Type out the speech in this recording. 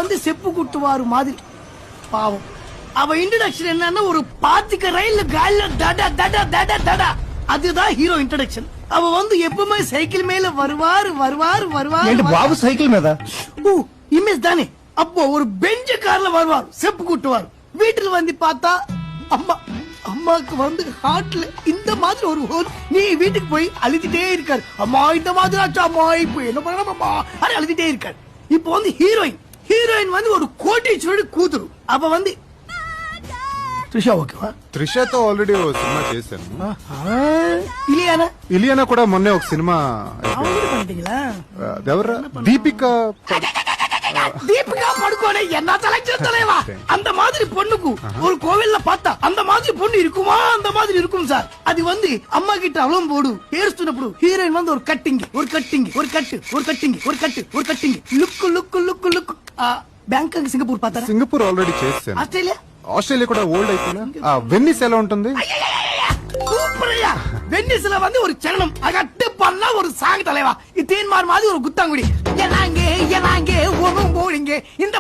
வந்து செப்பு குட்டுவாரு மாதிரி பாவம். அவ இன்ட்ரோடக்ஷன் என்னன்னா ஒரு பாத்துக்க ரயில்ல கால தட தட தட தட, அதுதான் ஹீரோ இன்ட்ரோடக்ஷன். அவ வந்து எப்பவுமே சைக்கிள் மேல வருவாரு வருவாரு வருவாரு. బాబు సైకిల్ మీద இமேஜ் தானே. அப்போ ஒரு பெஞ்ச கார்ல வருவார், செப்பு கூட்டுவார். வீட்டுல வந்து பார்த்தா அம்மா, அம்மாக்கு வந்து ஹார்ட்ல இந்த மாதிரி ஒரு ஹோல். நீ வீட்டுக்கு போய் அழுதுட்டே இருக்காரு, அம்மா இந்த மாதிரி ஆச்சு, அம்மா இப்போ என்ன பண்ணணும் அம்மா, அது அழுதுட்டே இருக்காரு. இப்போ வந்து ஹீரோயின், ஹீரோயின் வந்து ஒரு கோட்டீஸ்வரடி கூతురు. அப்ப வந்து త్రిష ఓకేవా? త్రిషతో ఆల్రెడీ ఓ సినిమా చేశాను. ఇలియానా? ఇలియానా కూడా మొన్నే ఒక సినిమా. பண்ணிட்டீங்களா? ఎవరు? దీపికా. தீபிகா படுகோனே என்ன செலக்ஷன் தலைவா. அந்த மாதிரி பொண்ணுக்கு ஒரு கோவில்ல பார்த்தா அந்த மாதிரி பொண்ணு இருக்குமா? அந்த மாதிரி இருக்கும் சார். அது வந்து அம்மா கிட்ட அவளும் போடு ஏறுస్తున్నప్పుడు ஹீரோயின் வந்து ஒரு கட்டிங் ஒரு கட்டிங் ஒரு கட்டு ஒரு கட்டிங் ஒரு கட்டு ஒரு cutting look look look look. Bangkok Singapore పాతారా? సింగపూర్ ఆల్రెడీ చేశాను. ఆస్ట్రేలియా? ఆస్ట్రేలియా కూడా ఓల్డ్ అయిపోయినా. వెన్నిస్ ఎలా ఉంటుంది? சூப்பர்யா. வென்னிஸ்ல வந்து ஒரு சரணம் அகட்டு பண்ண ஒரு சாங் தலைவா. இது தேன்மார் மாதிரி ஒரு குத்தாங்குடி. எனாங்கே எனாங்கே ஒரும் போலிங்க இந்த